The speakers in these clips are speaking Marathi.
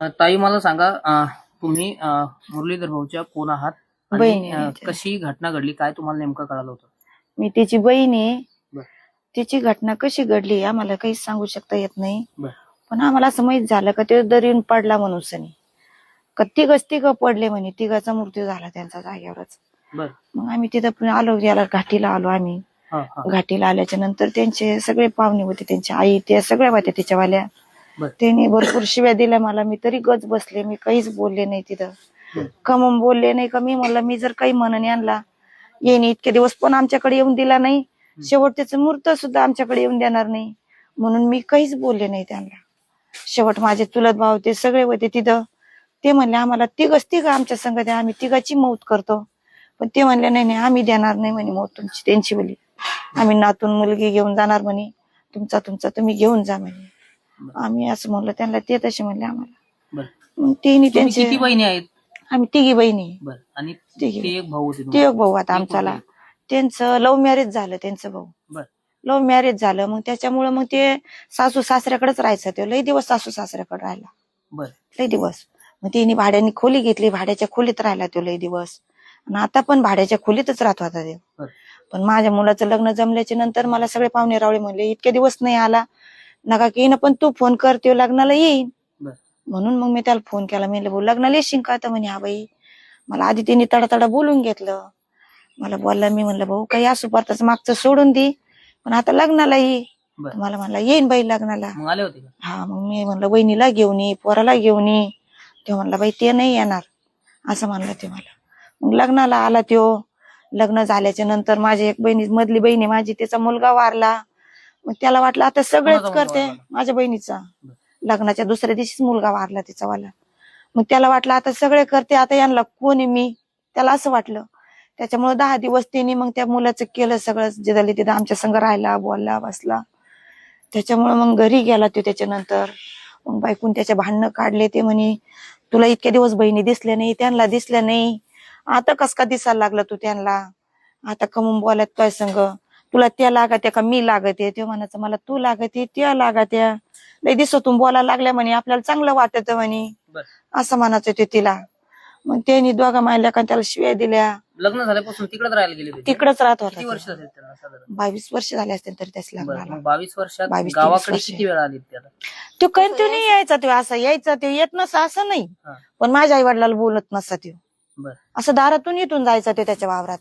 ताई मला सांगा, तुम्ही मुरलीधर भाऊच्या कोण आहात बहीण आणि आहे मी कशी घटना घडली, काय तुम्हाला नेमकं कळालं होतं? मी तिची बहीण आहे. बर तिची घटना कशी घडली आम्हाला काहीच सांगू शकता येत नाही. बर पण आम्हाला असं माहित झालं का ते दरीन पडला म्हणून सनी का तिघ पडले म्हणे, तिघाचा मृत्यू झाला त्यांचा जागेवरच. बर मग आम्ही तिथं आलो, याला घाटीला आलो आम्ही. हा हा घाटीला आल्याच्या नंतर त्यांचे सगळे पाहुणे होते, त्यांची आई त्या सगळ्या होत्या त्याच्यावाल्या. बर त्यांनी भरपूर शिव्या दिल्या मला. मी तरी गच बसले, मी काहीच बोलले नाही तिथं. हम्म. कमम बोलले नाही का. मी म्हणलं मी जर काही म्हणून आणला येईन इतके दिवस, पण आमच्याकडे येऊन दिला नाही. शेवट त्याचं मूर्त सुद्धा आमच्याकडे येऊन देणार नाही म्हणून मी काहीच बोलले नाही त्यांना. शेवट माझे चुलत भाव ते सगळे होते तिथं. ते म्हणले आम्हाला तिघ आमच्या संग द्या, आम्ही तिघाची मौत करतो. पण ते म्हणले नाही नाही, आम्ही देणार नाही म्हणे मौत तुमची, त्यांची बोली. आम्ही नातून मुलगी घेऊन जाणार म्हणे, तुमचा तुम्ही घेऊन जा म्हणे. आम्ही असं म्हणलं त्यांना, ते तसे म्हणले आम्हाला. बर मग तिने तुम्ही त्यांचे, किती बहिणी आहेत? आम्ही तिघी बहिणी. बर आणि तिघी. ते एक भाऊ होते ते तुम्हाला? एक भाऊ आता एक आमच्याला. मुलगी. त्यांचं लव्ह मॅरेज झालं, त्यांचं भाऊ बर लव्ह मॅरेज झालं. मग त्याच्यामुळे मग ते सासू सासऱ्याकडेच राहायचं. ते लई दिवस सासू सासऱ्याकडे राहिला, बर लई दिवस. मग तिने भाड्याने खोली घेतली, भाड्याच्या खोलीत राहिला तो लई दिवस. आणि आता पण भाड्याच्या खोलीतच राहत होता ते. बर पण माझ्या मुलाचं लग्न जमल्याच्या नंतर मला सगळे पाहुणे रावळे म्हणले इतके दिवस नाही आला नका की ना, पण तू फोन कर, तो लग्नाला येईन. बर म्हणून मग मी त्याला फोन केला. मी म्हणलं भाऊ लग्नाला येशील का? तर म्हणे हा बाई. मला आधी तिने तडा बोलून घेतलं. मला बोलला, मी म्हणलं भाऊ काही असू परताच मागचं सोडून दे, पण आता लग्नाला ये. बर मला म्हणला येईन बाई लग्नाला. मग आले होते का? हा, मग मी म्हणलं बहिणीला घेऊन ये, पोराला घेऊन ये. ते म्हणला बाई ते नाही येणार, असं म्हणलं ते मला. मग लग्नाला आला त्यो. लग्न झाल्याच्या नंतर माझी एक बहिणी, मधली बहिणी माझी, त्याचा मुलगा वारला. मग त्याला वाटलं आता सगळेच कोणाचा मुलगा करते. वारला? माझ्या बहिणीचा बर लग्नाच्या दुसऱ्या दिवशीच मुलगा वारला तिचा वाला. मग त्याला वाटलं आता सगळे करते, आता यांना कोणी मी, त्याला असं वाटलं. त्याच्यामुळे 10 दिवस त्यांनी मग त्या मुलाचं केलं सगळं, जे झाली तिथं आमच्या संग राहिला, बोलला, बसला. त्याच्यामुळे मग घरी गेला तो त्याच्यानंतर. मग बायकून त्याचे भांडणं काढले. ते म्हणे तुला इतके दिवस बहिणी दिसल्या नाही, त्यांना दिसल्या नाही, आता कस का दिसायला लागला तू त्यांना, आता कमून बोलत काय संग, तुला त्या लागत्या का मी लागते? ते म्हणायचं मला तू लागते, त्या लागत्या, लय दिवसातून बोलायला लागल्या म्हणे, आपल्याला चांगलं वाटत म्हणे, बर असं म्हणायचं ते तिला. मग त्यांनी दोघा मायल्या का त्याला शिव्या दिल्या. लग्न झाल्यापासून तिकडेच राहायला गेले होते? तिकडच राहत किती होता. वर्ष झाले त्यांना साधारण? 22 वर्ष झाले असतील तरी त्याच बर लग्नाला. मग 22 वर्षात 22-23 गावाकडे वर्ष. किती वेळा आले ते आता? तो कंटिन्यू यायचा, तो असं यायचा, ते येत नसा असं नाही. हा. पण माझ्या आई वडिलाला बोलत नसता तो. बर असं दारातून इथून जायचा ते त्याच्या वावरात.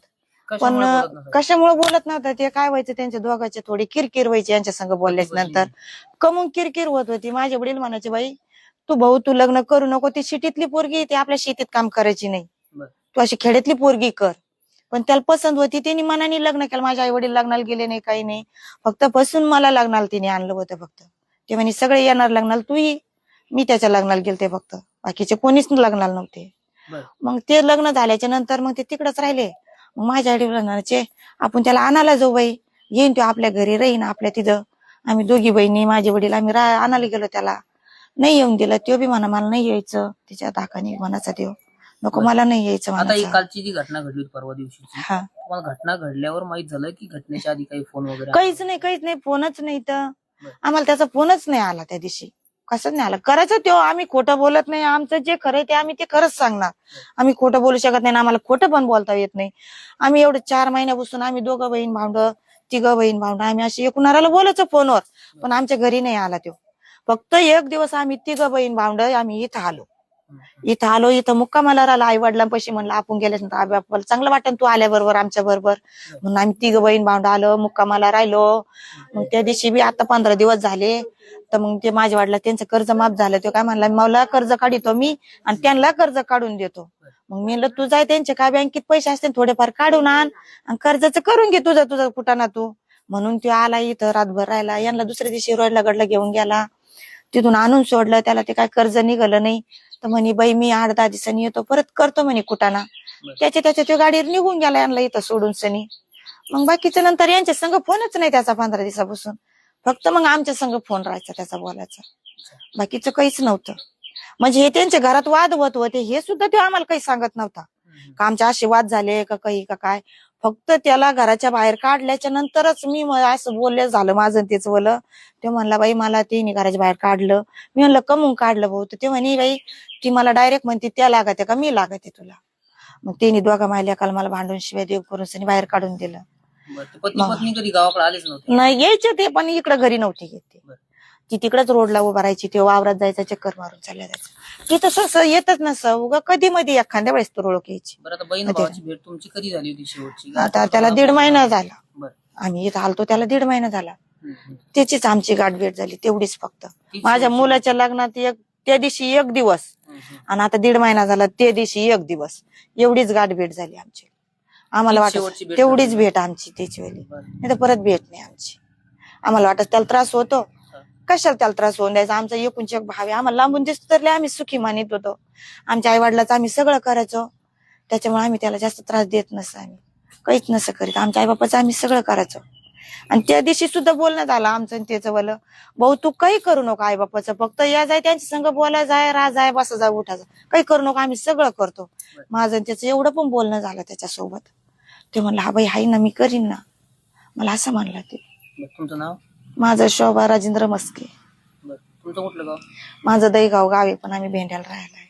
पण कशामुळे बोलत नव्हता? कशामुळे बोलत नव्हता ते काय व्हायचं, त्यांच्या दोघांचे थोडी किरकिर व्हायची यांच्या संग बोलल्याच्या नंतर. कमून किरकिर होत होती. माझे वडील म्हणायचे बाई तू भाऊ तू लग्न करू नको, ती शेतीतली पोरगी, ती आपल्या शेतीत काम करायची नाही, बर तू अशी खेड्यातली पोरगी कर. पण त्याला पसंत होती, त्यांनी मनाने लग्न केलं. माझे आई वडील लग्नाला गेले नाही, काही नाही, फक्त बसून मला लग्नाला तिने आणलं होतं फक्त. ते म्हणे सगळे येणार लग्नाला, तू ये. मी त्याच्या लग्नाला गेलते फक्त, बाकीचे कोणीच लग्नाला नव्हते. बर मग ते लग्न झाल्याच्या नंतर मग ते तिकडच राहिले. मग माझ्या आई वडिलांचे आपण त्याला आणायला जाऊ बाई, येईन तो आपल्या घरी राहीन आपल्या तिथं. आम्ही दोघी बहिणी माझे वडील आम्ही आणायला गेलो त्याला. नाही येऊन दिलं. तो बी म्हणा मला नाही यायचं, तिच्या दाखाने म्हणाचा देव नको, मला नाही यायचं आता ही म्हणायचं. कालची जी घटना घडली परवा दिवशीची, हा, तुम्हाला घटना घडल्यावर माहित झालं की घटनेच्या आधी काही फोन वगैरे? काहीच नाही, फोनच नाही. तर बर. आम्हाला त्याचा फोनच नाही आला त्या दिवशी. कसंच नाही आला. करायचं तो, आम्ही खोटं बोलत नाही, आमचं जे खरंय ते आम्ही ते खरंच सांगणार. आम्ही खोटं बोलू शकत नाही, आम्हाला खोटं पण बोलता येत नाही. आम्ही एवढं 4 महिन्यापासून आम्ही दोघं बहीण भावंड, तिघं बहीण भावंड, आम्ही अशी एकूणाला बोलायचो फोनवर. पण आमच्या घरी नाही आला तो. फक्त एक दिवस आम्ही तिघं बहीण भावंड आम्ही इथं आलो. इथं मुक्कामाला राहिला. आई वडिलांपाशी म्हणलं आपण गेल्यानंतर आबा आपल्याला चांगलं वाटतं तू आल्याबरोबर आमच्या बरोबर, म्हणून आम्ही तिघं बहीण भावंड आलो, मुक्कामाला राहिलो. मग त्या दिवशी बी आता 15 दिवस झाले. तर मग ते माझ्या वडिला त्यांचं कर्ज माफ झालं. तो काय म्हणला मला कर्ज काढतो मी आणि त्यांना कर्ज काढून देतो. मग मी म्हणलं तू जाय, त्यांचे काय बँकेत पैसे असते थोडेफार काढून आण आणि कर्जाचं करून घे तुझं कुठाना तू. म्हणून तो आला इथं रातभर राहिला. यांना दुसऱ्या दिवशी रोडला गडला घेऊन गेला, तिथून आणून सोडलं. त्याला ते काय कर्ज निघालं नाही. तर म्हणे बाई मी 8-10 दिवसांनी येतो, परत करतो म्हणे कुठाना. त्याच्या तो गाडीवर निघून गेला यांना इथं सोडून सनी. मग बाकीच्या नंतर यांच्या संग फोनच नाही त्याचा 15 दिवसापासून. फक्त मग आमच्या संग फोन राहायचा त्याचा बोलायचा, बाकीचं काहीच नव्हतं. म्हणजे हे त्यांच्या घरात वाद होत होते हे सुद्धा तो आम्हाला काही सांगत नव्हता का आमचे असे वाद झाले का काही का काय. फक्त त्याला घराच्या बाहेर काढल्याच्या नंतरच मी असं बोलले झालं माझं तेच बोल. ते म्हणला बाई मला तिने घराच्या बाहेर काढलं. मी म्हणलं कमून काढलं भाऊ. तर ते म्हणे बाई ती मला डायरेक्ट म्हणते त्या लागते का मी लागते तुला. मग तिने दोघा मायल्या काल मला भांडून शिवाय देव करून बाहेर काढून दिलं. पती पत्नी कधी गावाकडे आलेच नव्हते? नाही यायचे ते पण इकडे घरी नव्हते येते. ती तिकडेच रोडला उभा राहायची. ते वावरात जायचा चक्कर मारून चालल्या जायचं. ती तसं येतच नसं उगा कधी मध्ये एखाद्या वेळेस तो रोळ यायची. बरं आता बहीण भावाची भेट तुमची कधी झाली होती शेवटची? आता त्याला 1.5 महिना झाला. बरं. आम्ही इथं आलतो त्याला 1.5 महिना झाला. हम्म. त्याचीच आमची गाठभेट झाली तेवढीच फक्त. तीच माझ्या शेवटची मुलाच्या लग्नात त्या दिवशी 1 दिवस आणि आता 1.5 महिना झाला त्या दिवशी 1 दिवस एवढीच गाठभेट झाली आमची. आम्हाला तीच शेवटची वाटत भेट तेवढीच झाली. भेट आमची त्याची वेळी. बरं. नाही तर परत भेट नाही आमची. आम्हाला वाटत त्याला त्रास होतो. कशाला त्याला त्रास होऊन द्यायचा. आमचा एकूणच एक भाव आहे. आम्हाला लांबून दिसतो तर आम्ही सुखी मानित होतो. आमच्या आई वडिलाचं आम्ही सगळं करायचो. त्याच्यामुळे आम्ही त्याला जास्त त्रास देत नसतो. आम्ही काहीच नसं करीत. आमच्या आई बापाचं आम्ही सगळं करायचो. आणि त्या दिवशी सुद्धा बोलणं झालं आमचं आणि त्याचं बोल भाऊ तू काही करू नको आई बापाचं. फक्त या जाय त्यांच्या संग बोला जाय राह जाय बसा जाय उठा जाय काही करू नको आम्ही सगळं करतो. माझं आणि त्याचं एवढं पण बोलणं झालं त्याच्यासोबत. ते म्हणलं हा बाई हाय ना मी करीन ना. मला असं म्हणलं ते. तुमचं नाव? माझं शोभा राजेंद्र मस्के. तुमचं कुठलं गाव? माझं दहीगाव गाव आहे पण आम्ही भेंड्याला राहायला आहे.